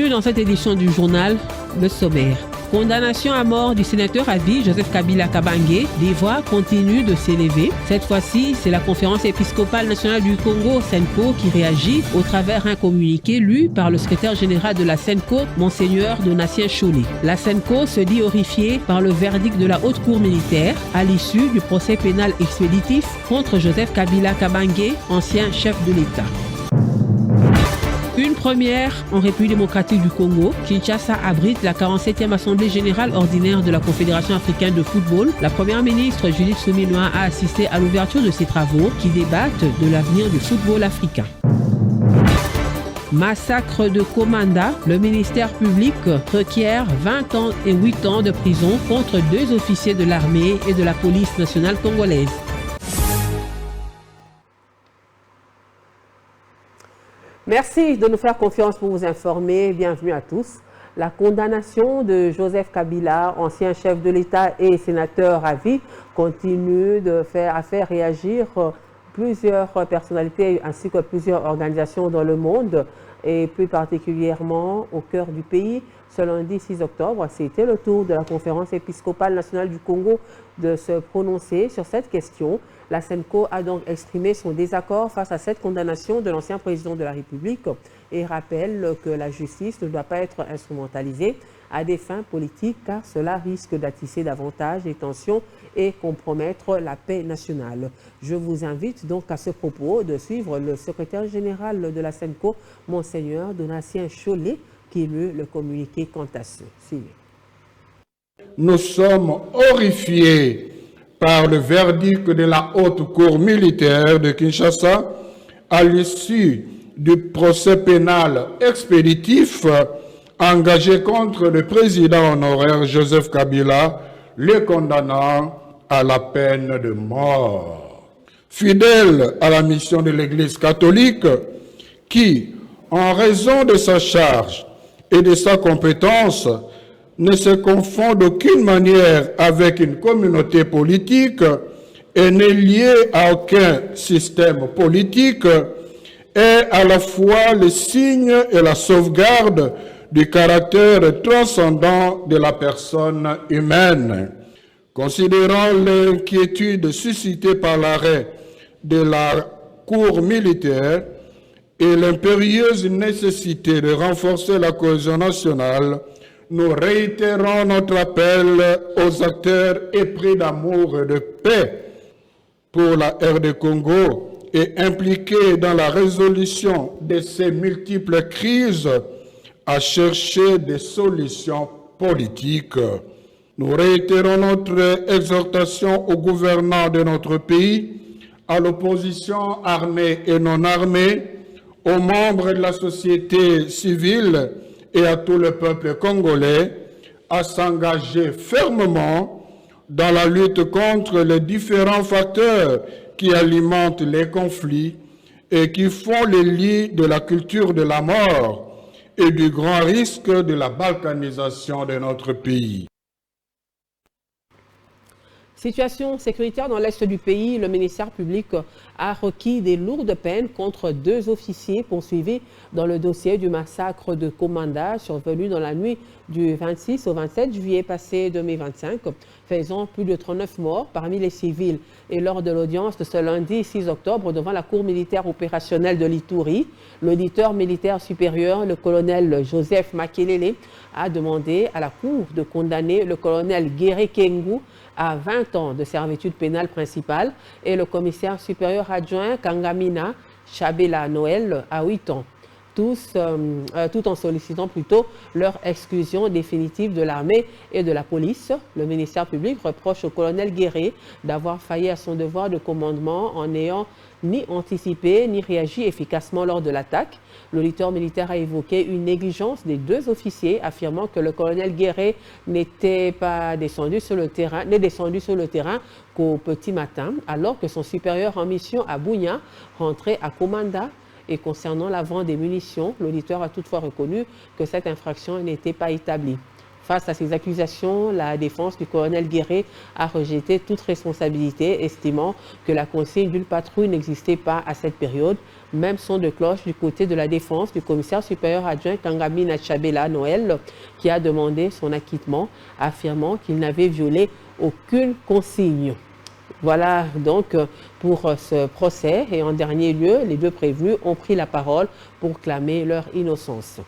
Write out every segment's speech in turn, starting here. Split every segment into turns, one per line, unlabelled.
bienvenue dans cette édition du journal Le Sommaire. Condamnation à mort du sénateur à vie Joseph Kabila Kabange. Des voix continuent de s'élever. Cette fois-ci, c'est la conférence épiscopale nationale du Congo, SENCO, qui réagit au travers d'un communiqué lu par le secrétaire général de la SENCO, Monseigneur Donatien Chollet. La SENCO se dit horrifiée par le verdict de la haute cour militaire à l'issue du procès pénal expéditif contre Joseph Kabila Kabange, ancien chef de l'État. Une première en République démocratique du Congo, Kinshasa abrite la 47e Assemblée générale ordinaire de la Confédération africaine de football. La première ministre Judith Suminwa a assisté à l'ouverture de ces travaux qui débattent de l'avenir du football africain. Massacre de Komanda, le ministère public requiert 20 ans et 8 ans de prison contre 2 officiers de l'armée et de la police nationale congolaise. Merci de nous faire confiance pour vous informer. Bienvenue à tous. La condamnation de Joseph Kabila, ancien chef de l'État et sénateur à vie, continue à faire réagir plusieurs personnalités ainsi que plusieurs organisations dans le monde et plus particulièrement au cœur du pays. Ce lundi 6 octobre, c'était le tour de la conférence épiscopale nationale du Congo de se prononcer sur cette question. La SENCO a donc exprimé son désaccord face à cette condamnation de l'ancien président de la République et rappelle que la justice ne doit pas être instrumentalisée à des fins politiques car cela risque d'attisser davantage les tensions et compromettre la paix nationale. Je vous invite donc à ce propos de suivre le secrétaire général de la SENCO, Monseigneur Donatien Chollet, qui lut le communiqué quant à ceci.
Nous sommes horrifiés par le verdict de la haute cour militaire de Kinshasa à l'issue du procès pénal expéditif engagé contre le président honoraire Joseph Kabila, le condamnant à la peine de mort. Fidèle à la mission de l'Église catholique, qui, en raison de sa charge et de sa compétence, ne se confond d'aucune manière avec une communauté politique et n'est lié à aucun système politique, est à la fois le signe et la sauvegarde du caractère transcendant de la personne humaine. Considérant l'inquiétude suscitée par l'arrêt de la Cour militaire et l'impérieuse nécessité de renforcer la cohésion nationale, nous réitérons notre appel aux acteurs épris d'amour et de paix pour la RD Congo et impliqués dans la résolution de ces multiples crises à chercher des solutions politiques. Nous réitérons notre exhortation aux gouvernants de notre pays, à l'opposition armée et non armée, aux membres de la société civile et à tout le peuple congolais à s'engager fermement dans la lutte contre les différents facteurs qui alimentent les conflits et qui font le lit de la culture de la mort et du grand risque de la balkanisation de notre pays.
Situation sécuritaire dans l'est du pays, le ministère public a requis des lourdes peines contre 2 officiers poursuivis dans le dossier du massacre de Komanda survenu dans la nuit du 26 au 27 juillet passé 2025, faisant plus de 39 morts parmi les civils. Et lors de l'audience de ce lundi 6 octobre devant la cour militaire opérationnelle de l'Ituri, l'auditeur militaire supérieur, le colonel Joseph Makelele, a demandé à la cour de condamner le colonel Guéré Kengu à 20 ans de servitude pénale principale et le commissaire supérieur adjoint Kangamina Chabela Noël à 8 ans, tout en sollicitant plutôt leur exclusion définitive de l'armée et de la police. Le ministère public reproche au colonel Guéré d'avoir failli à son devoir de commandement en n'ayant ni anticipé ni réagi efficacement lors de l'attaque. L'auditeur militaire a évoqué une négligence des 2 officiers, affirmant que le colonel Guéré n'est descendu sur le terrain qu'au petit matin, alors que son supérieur en mission à Bunia rentrait à Komanda. Et concernant la vente des munitions, l'auditeur a toutefois reconnu que cette infraction n'était pas établie. Face à ces accusations, la défense du colonel Guéré a rejeté toute responsabilité, estimant que la consigne d'une patrouille n'existait pas à cette période. Même son de cloche du côté de la défense du commissaire supérieur adjoint Kangami Nachabela Noël, qui a demandé son acquittement, affirmant qu'il n'avait violé aucune consigne. Voilà donc pour ce procès. Et en dernier lieu, les deux prévenus ont pris la parole pour clamer leur innocence.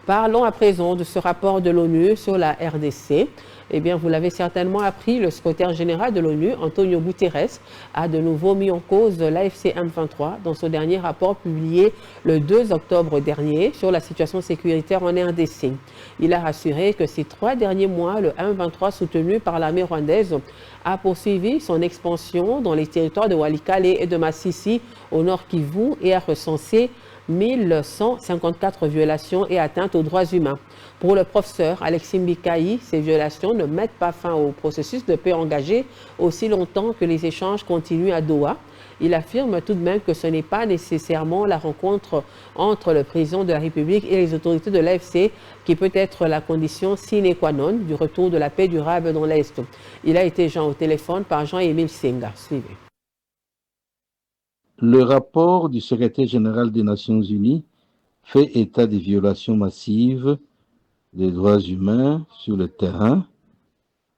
Parlons à présent de ce rapport de l'ONU sur la RDC. Eh bien, vous l'avez certainement appris, le secrétaire général de l'ONU, Antonio Guterres, a de nouveau mis en cause l'AFC M23 dans son dernier rapport publié le 2 octobre dernier sur la situation sécuritaire en RDC. Il a rassuré que ces 3 derniers mois, le M23 soutenu par l'armée rwandaise a poursuivi son expansion dans les territoires de Walikale et de Masisi au nord Kivu et a recensé 1154 violations et atteintes aux droits humains. Pour le professeur Alexis Mbikaï, ces violations ne mettent pas fin au processus de paix engagé aussi longtemps que les échanges continuent à Doha. Il affirme tout de même que ce n'est pas nécessairement la rencontre entre le président de la République et les autorités de l'AFC qui peut être la condition sine qua non du retour de la paix durable dans l'Est. Il a été joint au téléphone par Jean-Émile Senga. Suivez.
Le rapport du secrétaire général des Nations Unies fait état des violations massives des droits humains sur le terrain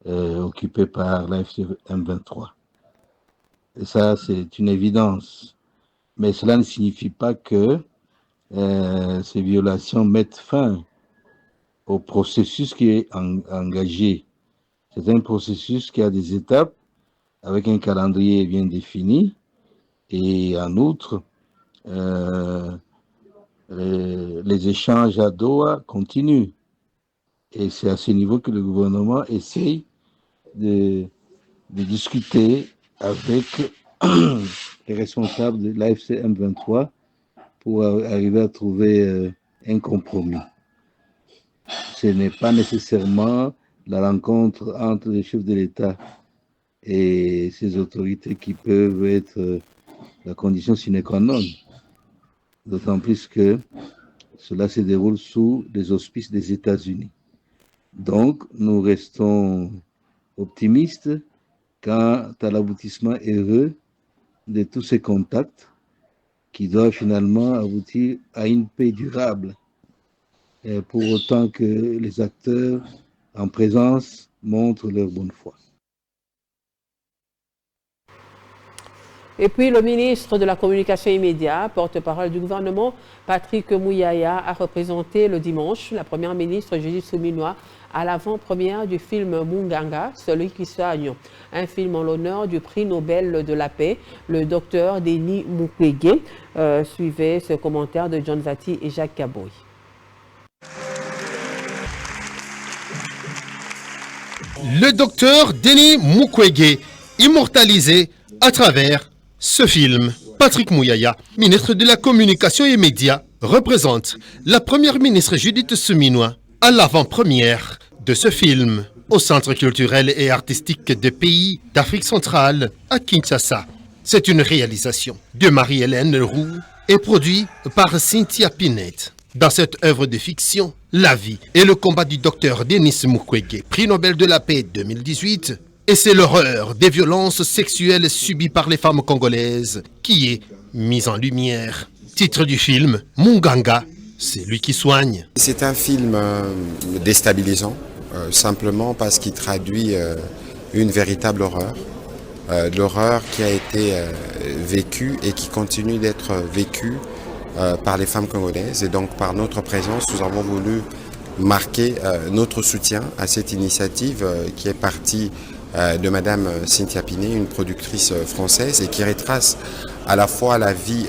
occupé par l'AFC M23. Et ça, c'est une évidence. Mais cela ne signifie pas que ces violations mettent fin au processus qui est engagé. C'est un processus qui a des étapes avec un calendrier bien défini. Et en outre, les échanges à Doha continuent. Et c'est à ce niveau que le gouvernement essaye de discuter avec les responsables de l'AFC M23 pour arriver à trouver un compromis. Ce n'est pas nécessairement la rencontre entre les chefs de l'État et ces autorités qui peuvent être la condition sine qua non, d'autant plus que cela se déroule sous les auspices des États-Unis. Donc, nous restons optimistes quant à l'aboutissement heureux de tous ces contacts qui doivent finalement aboutir à une paix durable, pour autant que les acteurs en présence montrent leur bonne foi.
Et puis le ministre de la Communication et Médias, porte-parole du gouvernement, Patrick Mouyaya, a représenté le dimanche la première ministre Judith Suminwa à l'avant-première du film Munganga, Celui qui soigne, un film en l'honneur du prix Nobel de la paix, le docteur Denis Mukwege. Suivez ce commentaire de John Zati et Jacques Kaboy.
Le docteur Denis Mukwege, immortalisé à travers ce film. Patrick Mouyaya, ministre de la Communication et Médias, représente la première ministre Judith Suminwa à l'avant-première de ce film au Centre culturel et artistique des pays d'Afrique centrale à Kinshasa. C'est une réalisation de Marie-Hélène Roux et produit par Cynthia Pinette. Dans cette œuvre de fiction, la vie et le combat du docteur Denis Mukwege, prix Nobel de la paix 2018, et c'est l'horreur des violences sexuelles subies par les femmes congolaises qui est mise en lumière. Titre du film, Munganga, c'est lui qui soigne.
C'est un film déstabilisant, simplement parce qu'il traduit une véritable horreur. L'horreur qui a été vécue et qui continue d'être vécue par les femmes congolaises. Et donc par notre présence, nous avons voulu marquer notre soutien à cette initiative qui est partie de Madame Cynthia Pinet, une productrice française, et qui retrace à la fois la vie,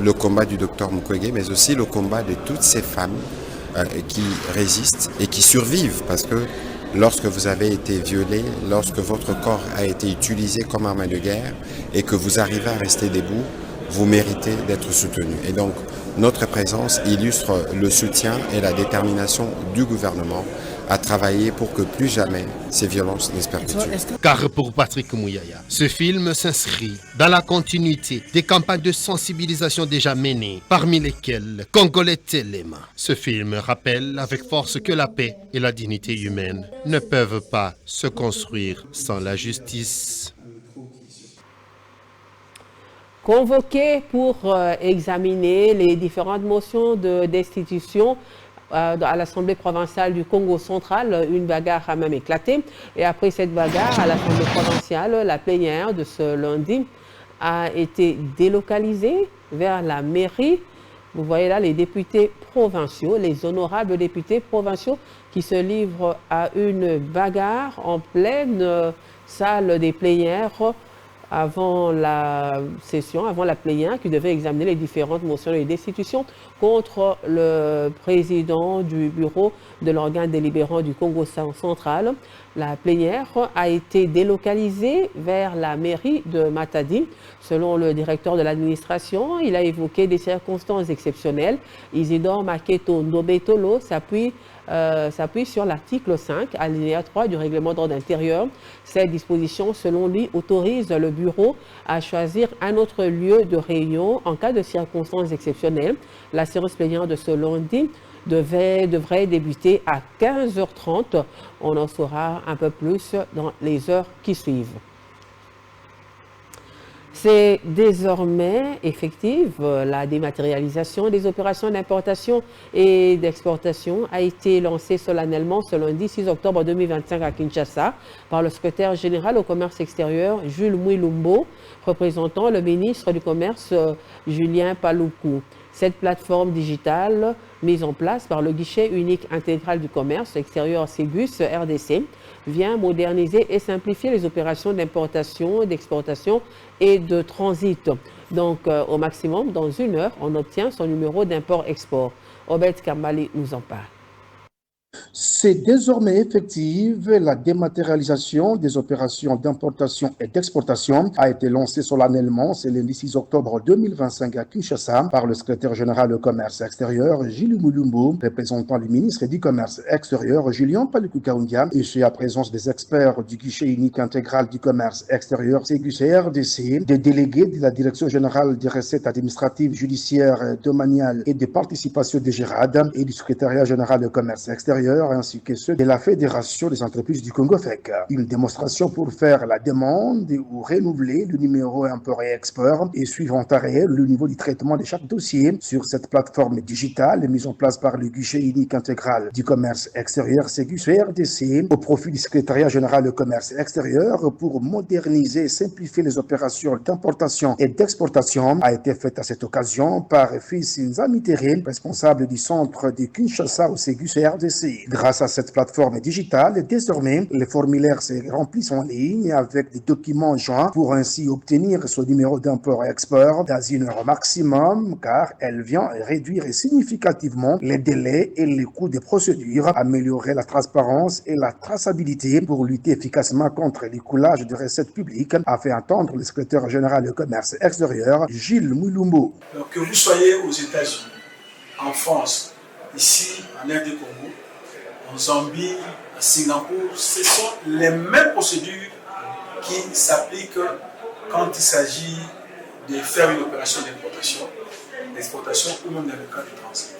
le combat du docteur Mukwege, mais aussi le combat de toutes ces femmes qui résistent et qui survivent, parce que lorsque vous avez été violé, lorsque votre corps a été utilisé comme arme de guerre et que vous arrivez à rester debout, vous méritez d'être soutenu. Et donc, Notre présence illustre le soutien et la détermination du gouvernement à travailler pour que plus jamais ces violences ne se perpétuent.
Car pour Patrick Mouyaya, ce film s'inscrit dans la continuité des campagnes de sensibilisation déjà menées, parmi lesquelles Congolais Téléma. Ce film rappelle avec force que la paix et la dignité humaine ne peuvent pas se construire sans la justice.
Convoqué pour examiner les différentes motions de destitution à l'Assemblée provinciale du Congo central, une bagarre a même éclaté. Et après cette bagarre à l'Assemblée provinciale, la plénière de ce lundi a été délocalisée vers la mairie. Vous voyez là les députés provinciaux, les honorables députés provinciaux qui se livrent à une bagarre en pleine salle des plénières avant la session, avant la plénière qui devait examiner les différentes motions de destitution contre le président du bureau de l'organe délibérant du Congo central. La plénière a été délocalisée vers la mairie de Matadi. Selon le directeur de l'administration, il a évoqué des circonstances exceptionnelles. Isidore Maketo Ndobetolo s'appuie sur l'article 5, alinéa 3 du règlement d'ordre intérieur. Cette disposition, selon lui, autorise le bureau à choisir un autre lieu de réunion en cas de circonstances exceptionnelles. La séance plénière de ce lundi devrait débuter à 15h30. On en saura un peu plus dans les heures qui suivent. C'est désormais effective. La dématérialisation des opérations d'importation et d'exportation a été lancée solennellement ce lundi 6 octobre 2025 à Kinshasa par le secrétaire général au commerce extérieur Jules Mwilumbo, représentant le ministre du Commerce Julien Paluku. Cette plateforme digitale mise en place par le guichet unique intégral du commerce extérieur Ségus RDC vient moderniser et simplifier les opérations d'importation, d'exportation et de transit. Donc, au maximum, dans 1 heure, on obtient son numéro d'import-export. Obed Kambali nous en parle.
C'est désormais effective. La dématérialisation des opérations d'importation et d'exportation a été lancée solennellement ce lundi 6 octobre 2025 à Kinshasa par le secrétaire général du commerce extérieur Gilles Mulumbu, représentant le ministre du commerce extérieur Julien Paluku Kaundia, et chez la présence des experts du guichet unique intégral du commerce extérieur CGCRDC, des délégués de la direction générale des recettes administratives, judiciaires, domaniales et de participation des GIRAD et du secrétariat général du commerce extérieur, ainsi que ceux de la Fédération des entreprises du Congo FEC. Une démonstration pour faire la demande ou renouveler le numéro import et export et suivre en temps réel le niveau du traitement de chaque dossier sur cette plateforme digitale mise en place par le guichet unique intégral du commerce extérieur Ségus RDC au profit du secrétariat général du commerce extérieur pour moderniser et simplifier les opérations d'importation et d'exportation a été faite à cette occasion par Fils Nzamitere, responsable du centre de Kinshasa au Ségus RDC. Grâce à cette plateforme digitale, désormais, les formulaires se remplissent en ligne avec des documents joints pour ainsi obtenir son numéro d'import et export dans 1 heure maximum, car elle vient réduire significativement les délais et les coûts des procédures, améliorer la transparence et la traçabilité pour lutter efficacement contre l'écoulage de recettes publiques, a fait entendre le secrétaire général du commerce extérieur, Gilles Mulumbu.
Alors que vous soyez aux États-Unis, en France, ici en RD Congo, en Zambie, à Singapour, ce sont les mêmes procédures qui s'appliquent quand il s'agit de faire une opération d'importation, d'exportation ou même dans le cas de transit.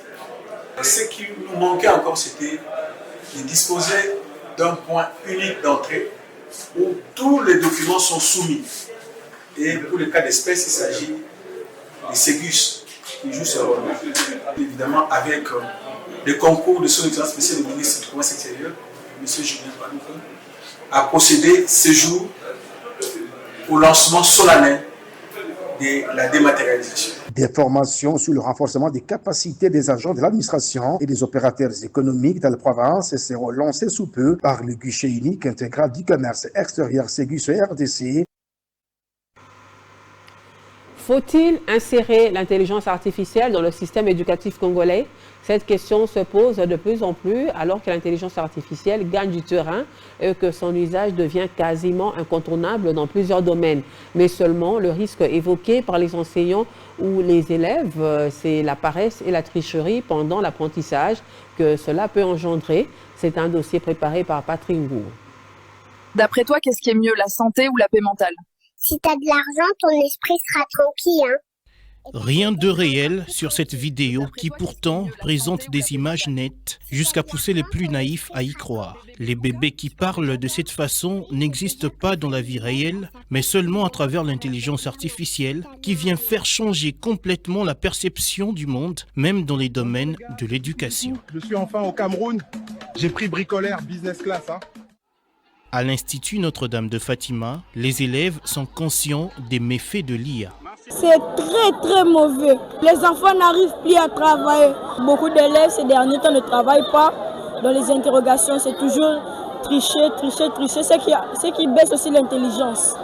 Ce qui nous manquait encore, c'était de disposer d'un point unique d'entrée où tous les documents sont soumis. Et pour le cas d'espèce, il s'agit des Ségus qui jouent ce rôle. Évidemment, avec le concours de son excellence spécial du ministre du Commerce extérieur, M. Julien Paluku, a procédé ce jour au lancement solennel de la dématérialisation.
Des formations sur le renforcement des capacités des agents de l'administration et des opérateurs économiques dans la province seront lancées sous peu par le guichet unique intégral du commerce extérieur Ségus RDC.
Faut-il insérer l'intelligence artificielle dans le système éducatif congolais? Cette question se pose de plus en plus alors que l'intelligence artificielle gagne du terrain et que son usage devient quasiment incontournable dans plusieurs domaines. Mais seulement le risque évoqué par les enseignants ou les élèves, c'est la paresse et la tricherie pendant l'apprentissage que cela peut engendrer. C'est un dossier préparé par Patrick Ngou.
D'après toi, qu'est-ce qui est mieux, la santé ou la paix mentale?
Si t'as de l'argent, ton esprit sera tranquille, hein.
Rien de réel sur cette vidéo qui pourtant présente des images nettes jusqu'à pousser les plus naïfs à y croire. Les bébés qui parlent de cette façon n'existent pas dans la vie réelle, mais seulement à travers l'intelligence artificielle qui vient faire changer complètement la perception du monde, même dans les domaines de l'éducation.
Je suis enfin au Cameroun, j'ai pris bricolaire business class.
À l'Institut Notre-Dame de Fatima, les élèves sont conscients des méfaits de l'IA.
C'est très mauvais. Les enfants n'arrivent plus à travailler. Beaucoup d'élèves ces derniers temps ne travaillent pas. Dans les interrogations, c'est toujours tricher. Ce qui baisse aussi l'intelligence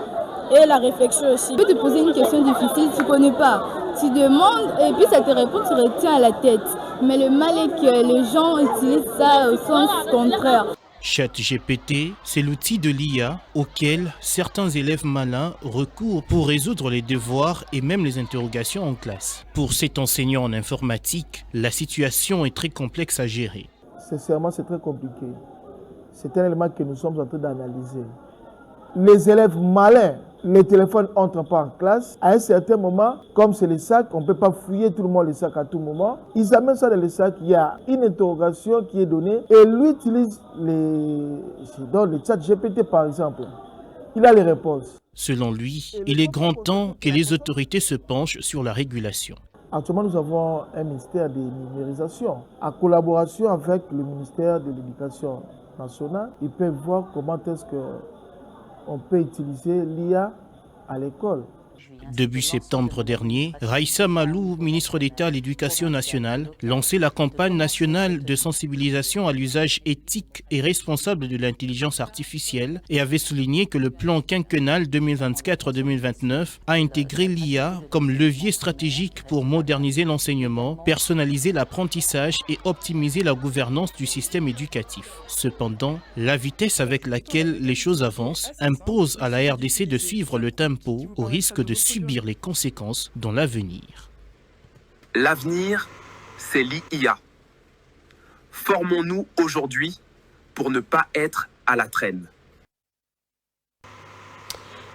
et la réflexion aussi.
Tu peux te poser une question difficile, tu ne connais pas. Tu demandes et puis ça te répond, tu retiens à la tête. Mais le mal est que les gens utilisent ça au sens contraire.
ChatGPT, c'est l'outil de l'IA auquel certains élèves malins recourent pour résoudre les devoirs et même les interrogations en classe. Pour cet enseignant en informatique, la situation est très complexe à gérer.
Sincèrement, c'est très compliqué. C'est un élément que nous sommes en train d'analyser. Les élèves malins, les téléphones n'entrent pas en classe. À un certain moment, comme c'est les sacs, on ne peut pas fouiller tout le monde les sacs à tout moment. Ils amènent ça dans les sacs, il y a une interrogation qui est donnée et lui utilise le chat GPT par exemple. Il a les réponses.
Selon lui, il est grand temps que les autorités se penchent sur la régulation.
Actuellement, nous avons un ministère de numérisation. En collaboration avec le ministère de l'Éducation nationale, ils peuvent voir comment est-ce qu'on peut utiliser l'IA à l'école.
Début septembre dernier, Raissa Malou, ministre d'État à l'Éducation nationale, lançait la campagne nationale de sensibilisation à l'usage éthique et responsable de l'intelligence artificielle et avait souligné que le plan quinquennal 2024-2029 a intégré l'IA comme levier stratégique pour moderniser l'enseignement, personnaliser l'apprentissage et optimiser la gouvernance du système éducatif. Cependant, la vitesse avec laquelle les choses avancent impose à la RDC de suivre le tempo au risque de subir les conséquences dans l'avenir.
L'avenir, c'est l'IA. Formons-nous aujourd'hui pour ne pas être à la traîne.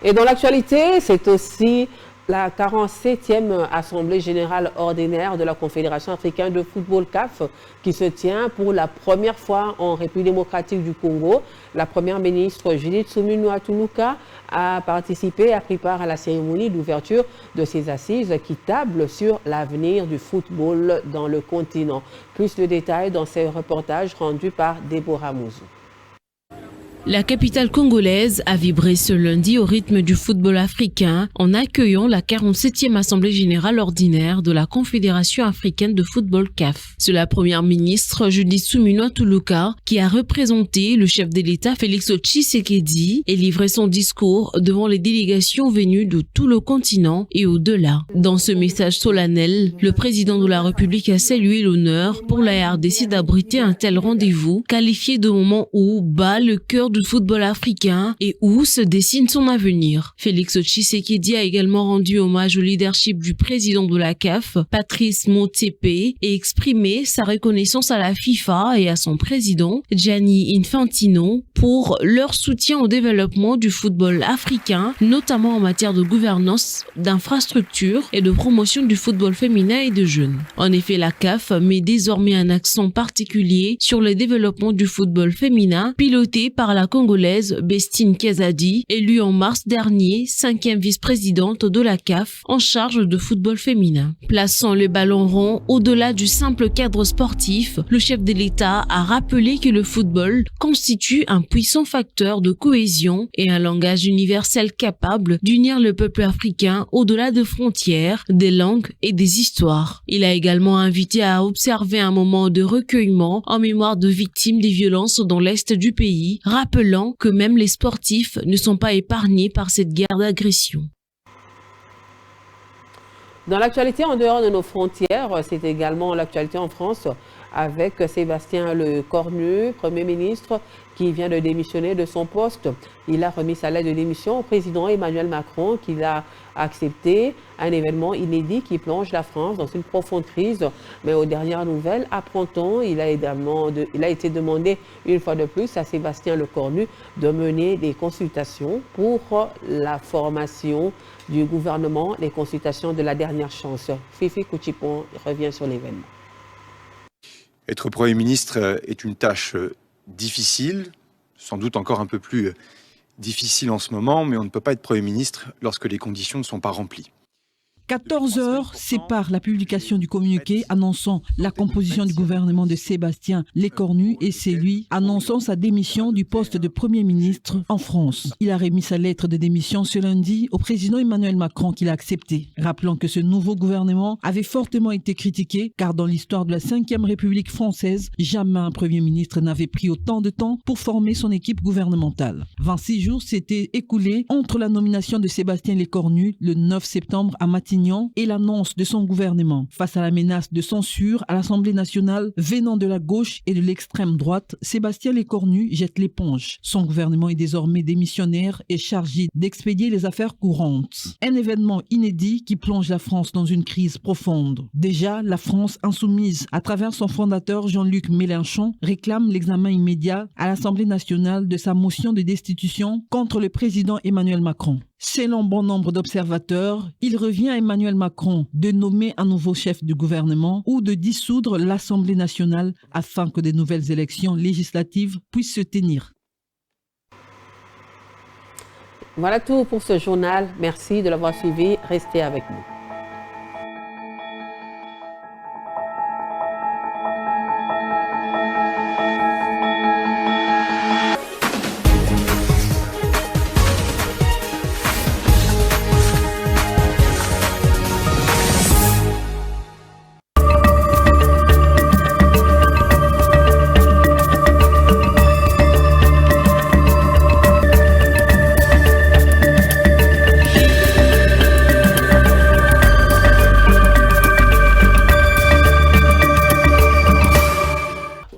Et dans l'actualité, c'est aussi la 47e Assemblée générale ordinaire de la Confédération africaine de football CAF qui se tient pour la première fois en République démocratique du Congo. La première ministre Judith Suminwa Tuluka a participé et a pris part à la cérémonie d'ouverture de ces assises qui tablent sur l'avenir du football dans le continent. Plus de détails dans ces reportages rendus par Déborah Mouzou.
La capitale congolaise a vibré ce lundi au rythme du football africain en accueillant la 47e Assemblée générale ordinaire de la Confédération africaine de football CAF. C'est la première ministre Judith Suminwa Tuluka qui a représenté le chef de l'État Félix Tshisekedi et livré son discours devant les délégations venues de tout le continent et au-delà. Dans ce message solennel, le président de la République a salué l'honneur pour la RDC d'abriter un tel rendez-vous, qualifié de moment où bat le cœur du football africain et où se dessine son avenir. Félix Tshisekedi a également rendu hommage au leadership du président de la CAF, Patrice Motsepe, et exprimé sa reconnaissance à la FIFA et à son président, Gianni Infantino, pour leur soutien au développement du football africain, notamment en matière de gouvernance, d'infrastructure et de promotion du football féminin et de jeunes. En effet, la CAF met désormais un accent particulier sur le développement du football féminin, piloté par la Congolaise Bestine Kezadi, élue en mars dernier 5e vice-présidente de la CAF en charge de football féminin. Plaçant le ballon rond au-delà du simple cadre sportif, le chef de l'État a rappelé que le football constitue un puissant facteur de cohésion et un langage universel capable d'unir le peuple africain au-delà de frontières, des langues et des histoires. Il a également invité à observer un moment de recueillement en mémoire de victimes des violences dans l'est du pays, rappelant que même les sportifs ne sont pas épargnés par cette guerre d'agression.
Dans l'actualité en dehors de nos frontières, c'est également l'actualité en France avec Sébastien Lecornu, Premier ministre, qui vient de démissionner de son poste. Il a remis sa lettre de démission au président Emmanuel Macron, qui l'a accepté. Un événement inédit qui plonge la France dans une profonde crise. Mais aux dernières nouvelles, apprend-on, il a été demandé une fois de plus à Sébastien Lecornu de mener des consultations pour la formation du gouvernement, les consultations de la dernière chance. Fifi Kouchipon revient sur l'événement.
Être Premier ministre est une tâche difficile, sans doute encore un peu plus difficile en ce moment, mais on ne peut pas être Premier ministre lorsque les conditions ne sont pas remplies.
14 heures séparent la publication du communiqué annonçant la composition du gouvernement de Sébastien Lecornu et c'est lui annonçant sa démission du poste de Premier ministre en France. Il a remis sa lettre de démission ce lundi au président Emmanuel Macron qui l'a accepté. Rappelant que ce nouveau gouvernement avait fortement été critiqué car dans l'histoire de la 5e République française, jamais un Premier ministre n'avait pris autant de temps pour former son équipe gouvernementale. 26 jours s'étaient écoulés entre la nomination de Sébastien Lecornu le 9 septembre à Matignon et l'annonce de son gouvernement. Face à la menace de censure à l'Assemblée nationale venant de la gauche et de l'extrême droite, Sébastien Lecornu jette l'éponge. Son gouvernement est désormais démissionnaire et chargé d'expédier les affaires courantes. Un événement inédit qui plonge la France dans une crise profonde. Déjà, la France insoumise, à travers son fondateur Jean-Luc Mélenchon, réclame l'examen immédiat à l'Assemblée nationale de sa motion de destitution contre le président Emmanuel Macron. Selon bon nombre d'observateurs, il revient à Emmanuel Macron de nommer un nouveau chef du gouvernement ou de dissoudre l'Assemblée nationale afin que de nouvelles élections législatives puissent se tenir.
Voilà tout pour ce journal. Merci de l'avoir suivi. Restez avec nous.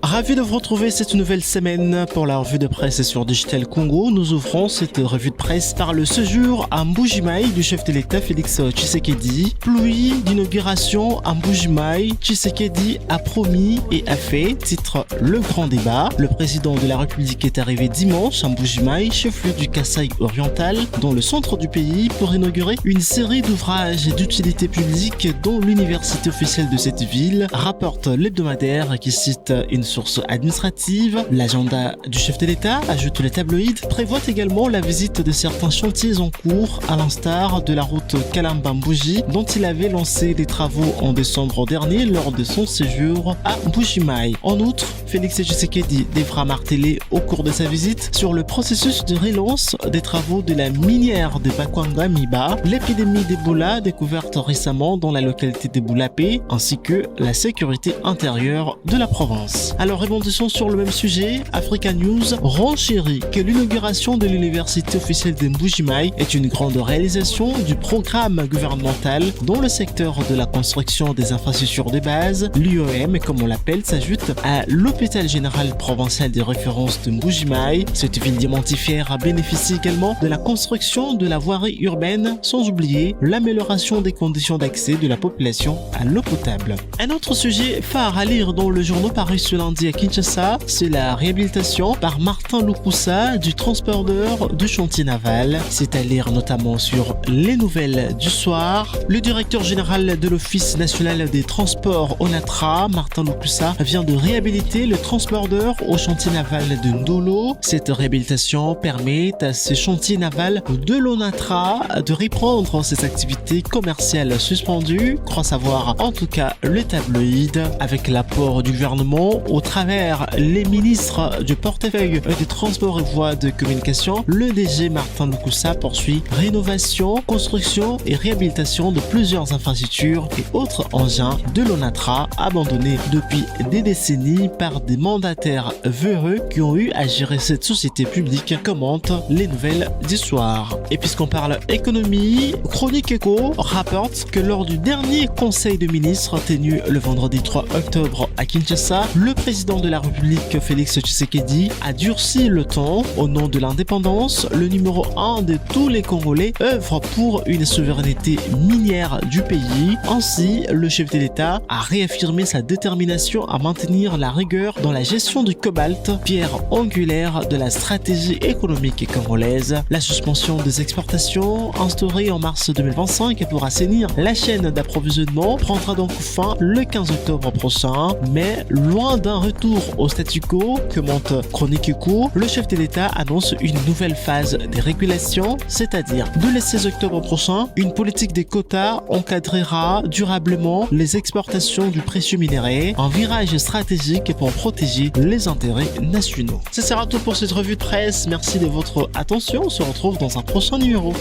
Ravi de vous retrouver cette nouvelle semaine pour la revue de presse sur Digital Congo. Nous ouvrons cette revue de presse par le séjour à Mbuji-Mayi du chef de l'État Félix Tshisekedi. Pluie d'inauguration à Mbuji-Mayi, Tshisekedi a promis et a fait, titre Le Grand Débat. Le président de la République est arrivé dimanche à Mbuji-Mayi, chef-lieu du Kasaï oriental, dans le centre du pays, pour inaugurer une série d'ouvrages d'utilité publique dont l'université officielle de cette ville, rapporte l'hebdomadaire qui cite une source administrative. L'agenda du chef de l'État, ajoute le tabloïd, prévoit également la visite de certains chantiers en cours, à l'instar de la route Kalamba-Mbuji, dont il avait lancé les travaux en décembre dernier lors de son séjour à Mbuji-Mayi. En outre, Félix Tshisekedi devra marteler au cours de sa visite sur le processus de relance des travaux de la minière de Bakwanga-Miba, l'épidémie d'Ebola découverte récemment dans la localité de Boulapé, ainsi que la sécurité intérieure de la province. Alors rebondissons sur le même sujet, Africa News renchérit que l'inauguration de l'université officielle de Mbuji-Mayi est une grande réalisation du programme gouvernemental dont le secteur de la construction des infrastructures de base, l'UEM comme on l'appelle, s'ajoute à l'hôpital général provincial de référence de Mbuji-Mayi. Cette ville diamantifère bénéficie également de la construction de la voirie urbaine, sans oublier l'amélioration des conditions d'accès de la population à l'eau potable. Un autre sujet phare à lire dans le journal paru ce lundi à Kinshasa, c'est la réhabilitation par Martin Lukusa du transporteur du chantier naval. C'est à lire notamment sur les nouvelles du soir. Le directeur général de l'Office national des transports ONATRA, Martin Lukusa, vient de réhabiliter le transporteur au chantier naval de Ndolo. Cette réhabilitation permet à ce chantier naval de l'ONATRA de reprendre ses activités commerciales suspendues, croit savoir en tout cas le tabloïd, avec l'apport du gouvernement au travers par les ministres du portefeuille des Transports et Voies de Communication, le DG Martin Loukoussa poursuit rénovation, construction et réhabilitation de plusieurs infrastructures et autres engins de l'ONATRA abandonnés depuis des décennies par des mandataires véreux qui ont eu à gérer cette société publique, commentent les nouvelles du soir. Et puisqu'on parle économie, Chronique Éco rapporte que lors du dernier conseil de ministres tenu le vendredi 3 octobre à Kinshasa, le président de la République Félix Tshisekedi a durci le ton. Au nom de l'indépendance, le numéro 1 de tous les Congolais œuvre pour une souveraineté minière du pays. Ainsi, le chef de l'État a réaffirmé sa détermination à maintenir la rigueur dans la gestion du cobalt, pierre angulaire de la stratégie économique congolaise. La suspension des exportations, instaurée en mars 2025 pour assainir la chaîne d'approvisionnement, prendra donc fin le 15 octobre prochain. Mais loin d'un retour au statu quo, commente Chronique Éco, le chef de l'État annonce une nouvelle phase des régulations, c'est-à-dire dès le 16 octobre prochain, une politique des quotas encadrera durablement les exportations du précieux minerai, un virage stratégique pour protéger les intérêts nationaux. Ce sera tout pour cette revue de presse. Merci de votre attention. On se retrouve dans un prochain numéro.